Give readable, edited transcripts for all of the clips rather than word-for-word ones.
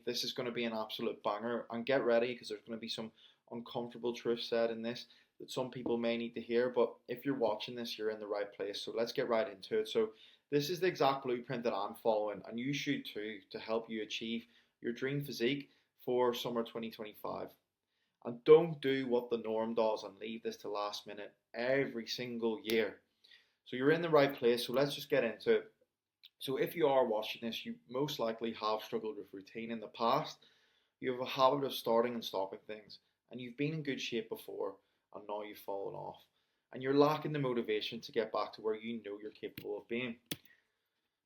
This is going to be an absolute banger, and get ready because there's going to be some uncomfortable truth said in this that some people may need to hear. But if you're watching this, you're in the right place. So let's get right into it. So this is the exact blueprint that I'm following, and you should too, to help you achieve your dream physique for summer 2025. And don't do what the norm does and leave this to last minute every single year. So you're in the right place. So let's just get into it. So if you are watching this, you most likely have struggled with routine in the past. You have a habit of starting and stopping things, and you've been in good shape before, and now you've fallen off. And you're lacking the motivation to get back to where you know you're capable of being.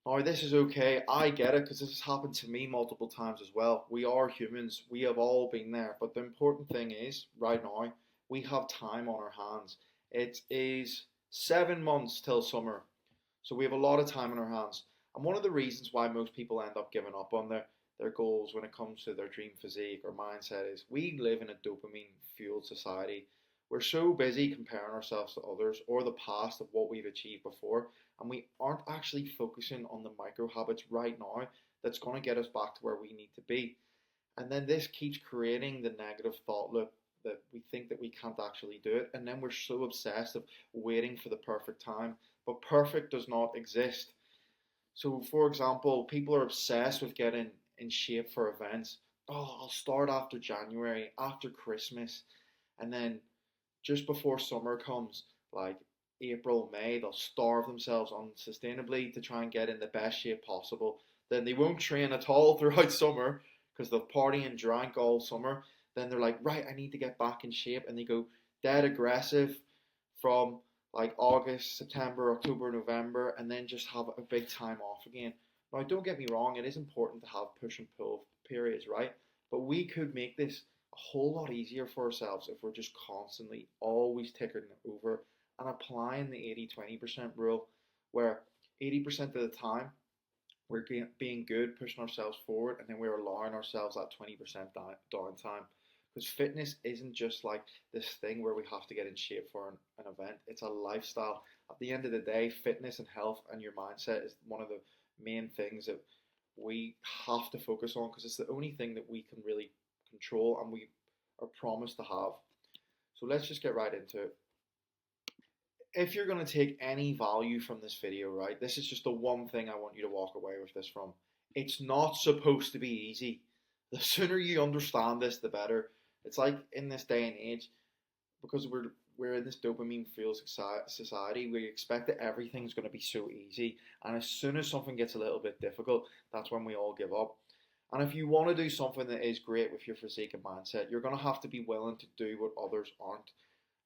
Now, this is okay. I get it because this has happened to me multiple times as well. We are humans. We have all been there. But the important thing is, right now, we have time on our hands. It is 7 months till summer. So we have a lot of time on our hands. And one of the reasons why most people end up giving up on their goals when it comes to their dream physique or mindset is we live in a dopamine fueled society. We're so busy comparing ourselves to others or the past of what we've achieved before, and we aren't actually focusing on the micro habits right now that's going to get us back to where we need to be. And then this keeps creating the negative thought loop that we think that we can't actually do it, and then we're so obsessed of waiting for the perfect time. But perfect does not exist. So, for example, people are obsessed with getting in shape for events. Oh, I'll start after January, after Christmas, and then just before summer comes, like April, May, they'll starve themselves unsustainably to try and get in the best shape possible. Then they won't train at all throughout summer because they'll party and drink all summer. Then they're like, right, I need to get back in shape, and they go dead aggressive from like August, September, October, November, and then just have a big time off again. Now, don't get me wrong, it is important to have push and pull periods, right? But we could make this a whole lot easier for ourselves if we're just constantly always ticking over and applying the 80-20% rule, where 80% of the time we're being good, pushing ourselves forward, and then we're allowing ourselves that 20% downtime. Because fitness isn't just like this thing where we have to get in shape for an event, it's a lifestyle. At the end of the day, fitness and health and your mindset is one of the main things that we have to focus on because it's the only thing that we can really control and we are promised to have. So let's just get right into it. If you're going to take any value from this video, right, this is just the one thing I want you to walk away with this from. It's not supposed to be easy. The sooner you understand this, the better. It's like in this day and age, because we're in this dopamine fueled society, we expect that everything's going to be so easy. And as soon as something gets a little bit difficult, that's when we all give up. And if you want to do something that is great with your physique and mindset, you're going to have to be willing to do what others aren't.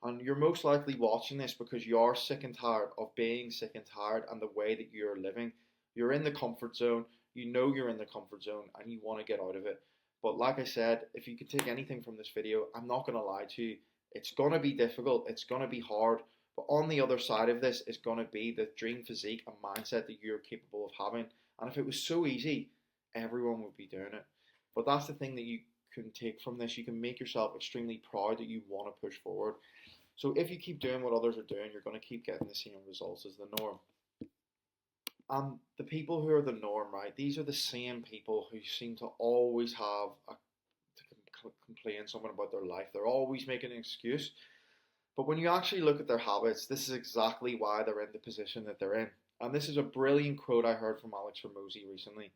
And you're most likely watching this because you are sick and tired of being sick and tired and the way that you're living. You're in the comfort zone. You know you're in the comfort zone and you want to get out of it. But like I said, if you could take anything from this video, I'm not going to lie to you. It's going to be difficult. It's going to be hard. But on the other side of this is going to be the dream physique and mindset that you're capable of having. And if it was so easy, everyone would be doing it. But that's the thing that you can take from this. You can make yourself extremely proud that you want to push forward. So if you keep doing what others are doing, you're going to keep getting the same results as the norm. And the people who are the norm, right? These are the same people who seem to always have to complain something about their life. They're always making an excuse. But when you actually look at their habits, this is exactly why they're in the position that they're in. And this is a brilliant quote I heard from Alex Hormozi recently.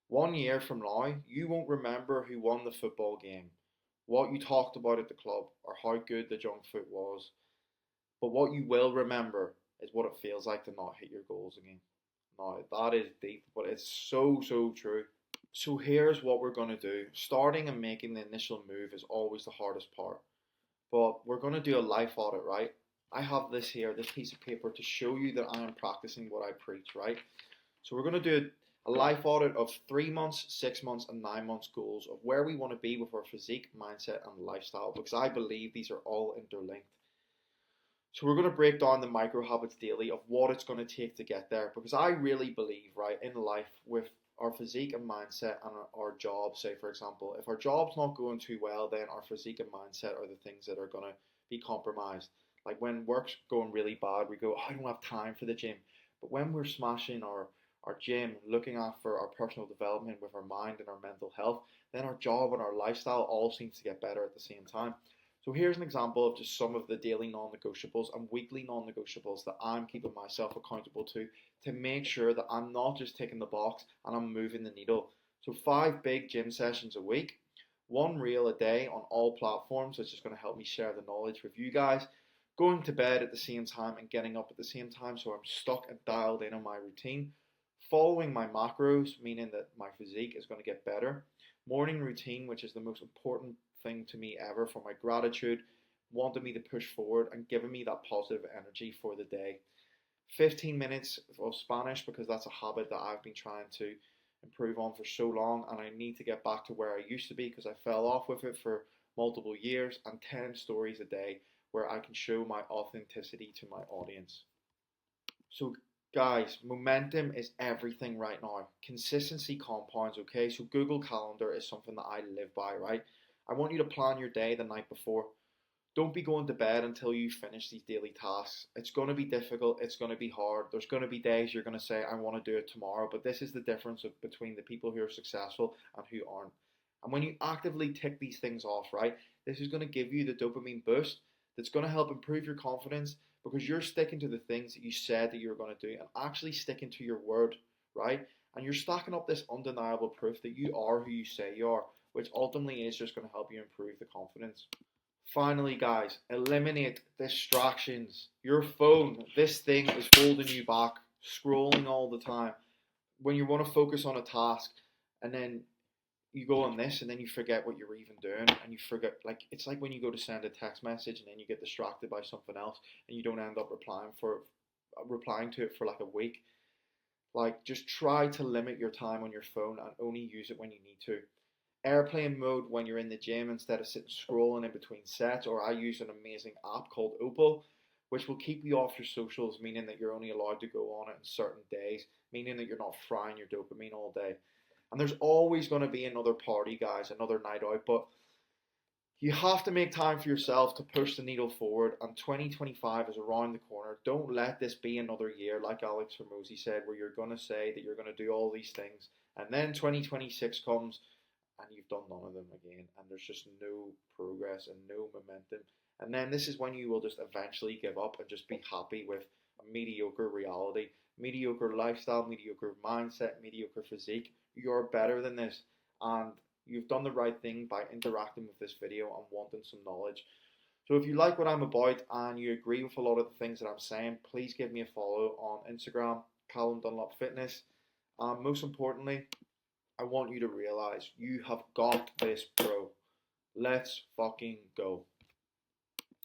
1 year from now, you won't remember who won the football game, what you talked about at the club, or how good the junk food was. But what you will remember is what it feels like to not hit your goals again. Now, that is deep, but it's so, so true. So here's what we're going to do. Starting and making the initial move is always the hardest part. But we're going to do a life audit, right? I have this here, this piece of paper to show you that I am practicing what I preach, right? So we're going to do a life audit of 3 months, 6 months, and 9 months goals of where we want to be with our physique, mindset, and lifestyle, because I believe these are all interlinked. So we're going to break down the micro habits daily of what it's going to take to get there, because I really believe, right, in life with our physique and mindset and our job, say for example, if our job's not going too well, then our physique and mindset are the things that are going to be compromised. Like when work's going really bad, we go, oh, I don't have time for the gym. But when we're smashing our our gym, looking after our personal development with our mind and our mental health, then our job and our lifestyle all seems to get better at the same time. So here's an example of just some of the daily non-negotiables and weekly non-negotiables that I'm keeping myself accountable to make sure that I'm not just ticking the box and I'm moving the needle. So 5 big gym sessions a week, 1 reel a day on all platforms, which is going to help me share the knowledge with you guys. Going to bed at the same time and getting up at the same time, so I'm stuck and dialed in on my routine. Following my macros, meaning that my physique is going to get better. Morning routine, which is the most important thing to me ever, for my gratitude, wanting me to push forward and giving me that positive energy for the day. 15 minutes of Spanish, because that's a habit that I've been trying to improve on for so long, and I need to get back to where I used to be because I fell off with it for multiple years. And 10 stories a day where I can show my authenticity to my audience. So guys, momentum is everything right now. Consistency compounds, okay? So Google Calendar is something that I live by, right? I want you to plan your day the night before. Don't be going to bed until you finish these daily tasks. It's going to be difficult. It's going to be hard. There's going to be days you're going to say, I want to do it tomorrow. But this is the difference between the people who are successful and who aren't. And when you actively tick these things off, right, this is going to give you the dopamine boost that's going to help improve your confidence, because you're sticking to the things that you said that you were going to do and actually sticking to your word, right? And you're stacking up this undeniable proof that you are who you say you are, which ultimately is just going to help you improve the confidence. Finally, guys, eliminate distractions. Your phone, this thing is holding you back, scrolling all the time. When you want to focus on a task and then you go on this and then you forget what you're even doing, and you forget, like, it's like when you go to send a text message and then you get distracted by something else and you don't end up replying to it for like a week. Like, just try to limit your time on your phone and only use it when you need to. Airplane mode when you're in the gym instead of sitting scrolling in between sets, or I use an amazing app called Opal, which will keep you off your socials, meaning that you're only allowed to go on it on certain days, meaning that you're not frying your dopamine all day. And there's always going to be another party, guys, another night out, but you have to make time for yourself to push the needle forward, and 2025 is around the corner. Don't let this be another year, like Alex Hormozi said, where you're going to say that you're going to do all these things, and then 2026 comes and you've done none of them again, and there's just no progress and no momentum. And then this is when you will just eventually give up and just be happy with a mediocre reality, mediocre lifestyle, mediocre mindset, mediocre physique. You're better than this, and you've done the right thing by interacting with this video and wanting some knowledge. So if you like what I'm about and you agree with a lot of the things that I'm saying, please give me a follow on Instagram, Callum Dunlop Fitness. Most importantly, I want you to realize you have got this, bro. Let's fucking go.